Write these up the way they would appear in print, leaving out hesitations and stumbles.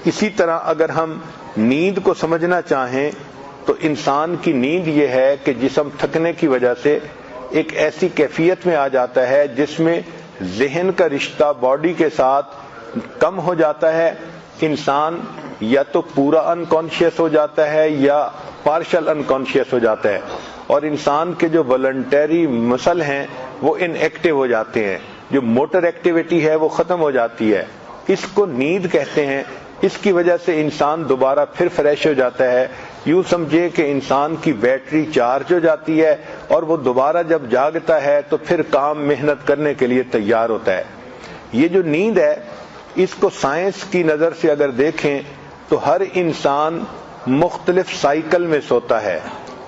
اسی طرح اگر ہم نیند کو سمجھنا چاہیں تو انسان کی نیند یہ ہے کہ جسم تھکنے کی وجہ سے ایک ایسی کیفیت میں آ جاتا ہے جس میں ذہن کا رشتہ باڈی کے ساتھ کم ہو جاتا ہے. انسان یا تو پورا انکانشیس ہو جاتا ہے یا پارشل انکانشیس ہو جاتا ہے، اور انسان کے جو والنٹری مسل ہیں وہ ان ایکٹیو ہو جاتے ہیں، جو موٹر ایکٹیویٹی ہے وہ ختم ہو جاتی ہے. اس کو نیند کہتے ہیں. اس کی وجہ سے انسان دوبارہ پھر فریش ہو جاتا ہے. یوں سمجھے کہ انسان کی بیٹری چارج ہو جاتی ہے اور وہ دوبارہ جب جاگتا ہے تو پھر کام محنت کرنے کے لیے تیار ہوتا ہے. یہ جو نیند ہے اس کو سائنس کی نظر سے اگر دیکھیں تو ہر انسان مختلف سائیکل میں سوتا ہے.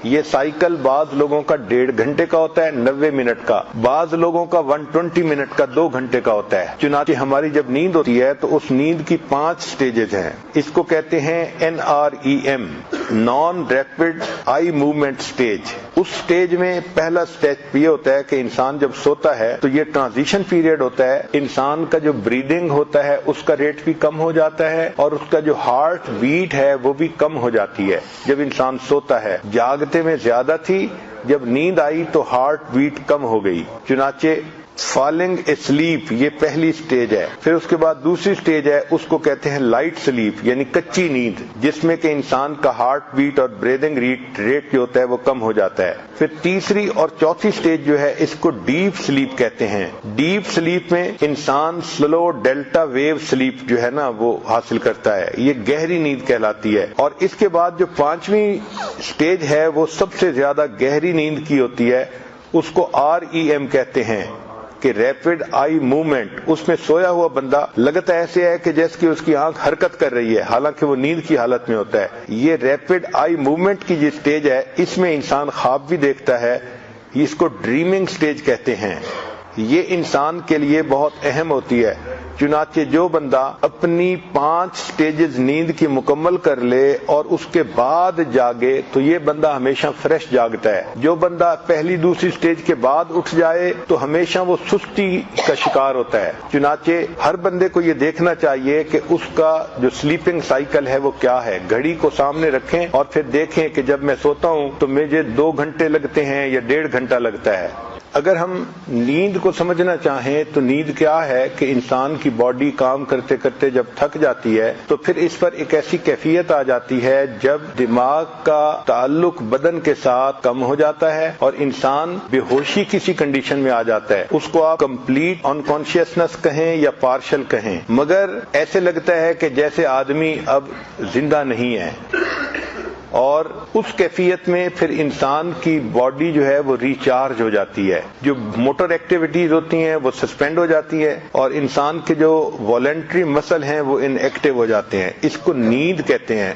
یہ سائیکل بعض لوگوں کا 1.5 گھنٹے کا ہوتا ہے، 90 منٹ کا، بعض لوگوں کا 120 منٹ کا، 2 گھنٹے کا ہوتا ہے. چنانچہ ہماری جب نیند ہوتی ہے تو اس نیند کی 5 سٹیجز ہیں. اس کو کہتے ہیں NREM، non rapid eye movement stage. اس سٹیج میں پہلا سٹیج یہ ہوتا ہے کہ انسان جب سوتا ہے تو یہ ٹرانزیشن پیریڈ ہوتا ہے. انسان کا جو بریدنگ ہوتا ہے اس کا ریٹ بھی کم ہو جاتا ہے اور اس کا جو ہارٹ بیٹ ہے وہ بھی کم ہو جاتی ہے جب انسان سوتا ہے. جاگتے میں زیادہ تھی، جب نیند آئی تو ہارٹ بیٹ کم ہو گئی. چنانچہ فالنگ اسلیپ یہ پہلی سٹیج ہے. پھر اس کے بعد دوسری سٹیج ہے، اس کو کہتے ہیں لائٹ سلیپ یعنی کچی نیند، جس میں کہ انسان کا ہارٹ بیٹ اور بریدنگ ریٹ جو ہوتا ہے وہ کم ہو جاتا ہے. پھر تیسری اور چوتھی سٹیج جو ہے اس کو ڈیپ سلیپ کہتے ہیں. ڈیپ سلیپ میں انسان سلو ڈیلٹا ویو سلیپ جو ہے نا وہ حاصل کرتا ہے. یہ گہری نیند کہلاتی ہے. اور اس کے بعد جو 5ویں سٹیج ہے وہ سب سے زیادہ گہری نیند کی ہوتی ہے. اس کو REM کہتے ہیں کہ ریپڈ آئی موومنٹ. اس میں سویا ہوا بندہ لگتا ایسے ہے کہ جیسے کہ اس کی آنکھ حرکت کر رہی ہے حالانکہ وہ نیند کی حالت میں ہوتا ہے. یہ ریپڈ آئی موومنٹ کی جو سٹیج ہے اس میں انسان خواب بھی دیکھتا ہے. اس کو ڈریمنگ سٹیج کہتے ہیں. یہ انسان کے لیے بہت اہم ہوتی ہے. چنانچہ جو بندہ اپنی 5 سٹیجز نیند کی مکمل کر لے اور اس کے بعد جاگے تو یہ بندہ ہمیشہ فریش جاگتا ہے. جو بندہ پہلی دوسری سٹیج کے بعد اٹھ جائے تو ہمیشہ وہ سستی کا شکار ہوتا ہے. چنانچہ ہر بندے کو یہ دیکھنا چاہیے کہ اس کا جو سلیپنگ سائیکل ہے وہ کیا ہے. گھڑی کو سامنے رکھیں اور پھر دیکھیں کہ جب میں سوتا ہوں تو مجھے 2 گھنٹے لگتے ہیں یا 1.5 گھنٹہ لگتا ہے. اگر ہم نیند کو سمجھنا چاہیں تو نیند کیا ہے کہ انسان کی باڈی کام کرتے کرتے جب تھک جاتی ہے تو پھر اس پر ایک ایسی کیفیت آ جاتی ہے جب دماغ کا تعلق بدن کے ساتھ کم ہو جاتا ہے اور انسان بے ہوشی کسی کنڈیشن میں آ جاتا ہے. اس کو آپ کمپلیٹ انکانشیسنس کہیں یا پارشل کہیں، مگر ایسے لگتا ہے کہ جیسے آدمی اب زندہ نہیں ہے. اور اس کیفیت میں پھر انسان کی باڈی جو ہے وہ ریچارج ہو جاتی ہے. جو موٹر ایکٹیویٹیز ہوتی ہیں وہ سسپینڈ ہو جاتی ہے اور انسان کے جو والنٹری مسل ہیں وہ ان ایکٹیو ہو جاتے ہیں. اس کو نیند کہتے ہیں.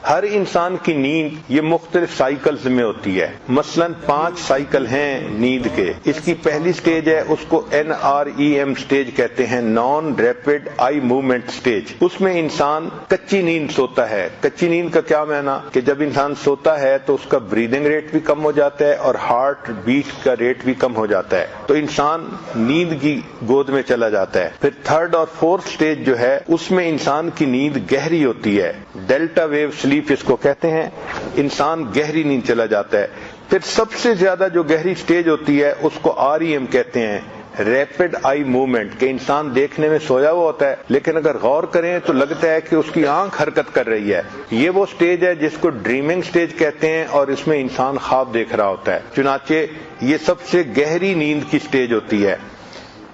ہر انسان کی نیند یہ مختلف سائیکلز میں ہوتی ہے. مثلا 5 سائیکل ہیں نیند کے. اس کی پہلی سٹیج ہے اس کو NREM سٹیج کہتے ہیں، non rapid eye movement stage. اس میں انسان کچی نیند سوتا ہے. کچی نیند کا کیا معنی کہ جب انسان سوتا ہے تو اس کا بریدنگ ریٹ بھی کم ہو جاتا ہے اور ہارٹ بیٹ کا ریٹ بھی کم ہو جاتا ہے، تو انسان نیند کی گود میں چلا جاتا ہے. پھر 3rd اور 4th سٹیج جو ہے اس میں انسان کی نیند گہری ہوتی ہے. ڈیلٹا ویو سلیپ اس کو کہتے ہیں. انسان گہری نیند چلا جاتا ہے. پھر سب سے زیادہ جو گہری سٹیج ہوتی ہے اس کو REM کہتے ہیں، ریپڈ آئی موومنٹ، کہ انسان دیکھنے میں سویا ہوا ہوتا ہے لیکن اگر غور کریں تو لگتا ہے کہ اس کی آنکھ حرکت کر رہی ہے. یہ وہ سٹیج ہے جس کو ڈریمنگ سٹیج کہتے ہیں اور اس میں انسان خواب دیکھ رہا ہوتا ہے. چنانچہ یہ سب سے گہری نیند کی سٹیج ہوتی ہے.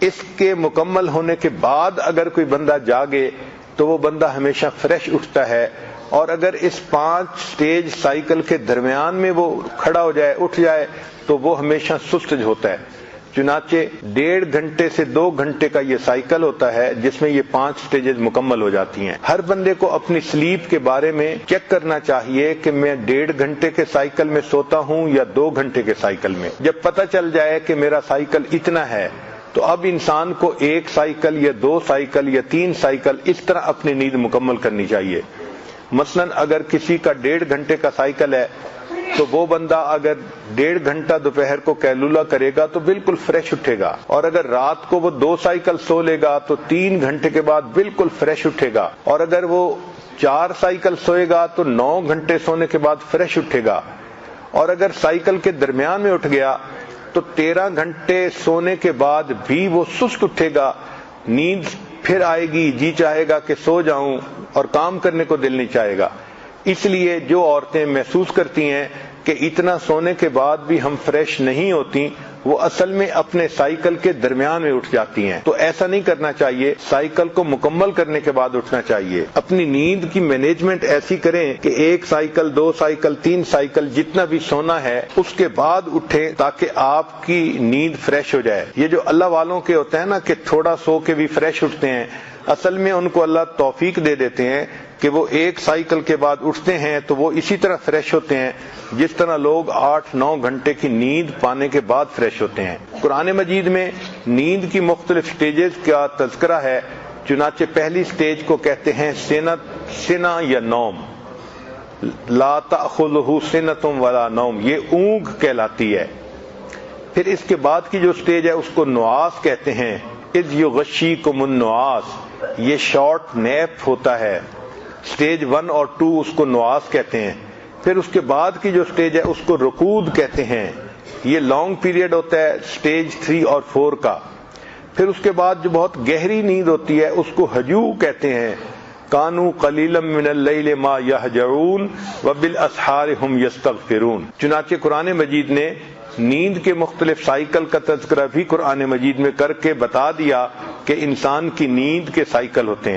اس کے مکمل ہونے کے بعد اگر کوئی بندہ جاگے تو وہ بندہ ہمیشہ فریش اٹھتا ہے، اور اگر اس 5 سٹیج سائیکل کے درمیان میں وہ کھڑا ہو جائے، اٹھ جائے، تو وہ ہمیشہ سست ہوتا ہے. چنانچہ 1.5 گھنٹے سے 2 گھنٹے کا یہ سائیکل ہوتا ہے جس میں یہ 5 سٹیجز مکمل ہو جاتی ہیں. ہر بندے کو اپنی سلیپ کے بارے میں چیک کرنا چاہیے کہ میں 1.5 گھنٹے کے سائیکل میں سوتا ہوں یا 2 گھنٹے کے سائیکل میں. جب پتہ چل جائے کہ میرا سائیکل اتنا ہے تو اب انسان کو 1 سائیکل یا 2 سائیکل یا 3 سائیکل اس طرح اپنی نیند مکمل کرنی چاہیے. مثلا اگر کسی کا 1.5 گھنٹے کا سائیکل ہے تو وہ بندہ اگر 1.5 گھنٹہ دوپہر کو قیلولہ کرے گا تو بالکل فریش اٹھے گا، اور اگر رات کو وہ 2 سائیکل سو لے گا تو 3 گھنٹے کے بعد بالکل فریش اٹھے گا، اور اگر وہ 4 سائیکل سوئے گا تو 9 گھنٹے سونے کے بعد فریش اٹھے گا، اور اگر سائیکل کے درمیان میں اٹھ گیا تو 13 گھنٹے سونے کے بعد بھی وہ سست اٹھے گا، نیند پھر آئے گی، جی چاہے گا کہ سو جاؤں اور کام کرنے کو دل نہیں چاہے گا۔ اس لیے جو عورتیں محسوس کرتی ہیں کہ اتنا سونے کے بعد بھی ہم فریش نہیں ہوتی، وہ اصل میں اپنے سائیکل کے درمیان میں اٹھ جاتی ہیں۔ تو ایسا نہیں کرنا چاہیے، سائیکل کو مکمل کرنے کے بعد اٹھنا چاہیے۔ اپنی نیند کی مینجمنٹ ایسی کریں کہ 1 سائیکل، 2 سائیکل، 3 سائیکل جتنا بھی سونا ہے اس کے بعد اٹھیں تاکہ آپ کی نیند فریش ہو جائے۔ یہ جو اللہ والوں کے ہوتے ہیں نا کہ تھوڑا سو کے بھی فریش اٹھتے ہیں، اصل میں ان کو اللہ توفیق دے دیتے ہیں کہ وہ 1 سائیکل کے بعد اٹھتے ہیں تو وہ اسی طرح فریش ہوتے ہیں جس طرح لوگ 8-9 گھنٹے کی نیند پانے کے بعد فریش ہوتے ہیں۔ قرآن مجید میں نیند کی مختلف سٹیجز کا تذکرہ ہے، چنانچہ پہلی سٹیج کو کہتے ہیں سنہ یا نوم، لا تأخذہ سنۃ ولا نوم، یہ اونگ کہلاتی ہے۔ پھر اس کے بعد کی جو سٹیج ہے اس کو نعاس کہتے ہیں، اذ یغشیکم النعاس، یہ شارٹ نیپ ہوتا ہے۔ سٹیج 1 اور 2 اس کو نعاس کہتے ہیں۔ پھر اس کے بعد کی جو سٹیج ہے اس کو رقود کہتے ہیں، یہ لانگ پیریڈ ہوتا ہے سٹیج 3 اور 4 کا۔ پھر اس کے بعد جو بہت گہری نیند ہوتی ہے اس کو ہجوع کہتے ہیں، کانوا قلیلا من اللیل ما یہجعون وبالاسحار هم یستغفرون۔ چنانچہ قرآن مجید نے نیند کے مختلف سائیکل کا تذکرہ بھی قرآن مجید میں کر کے بتا دیا کہ انسان کی نیند کے سائیکل ہوتے ہیں۔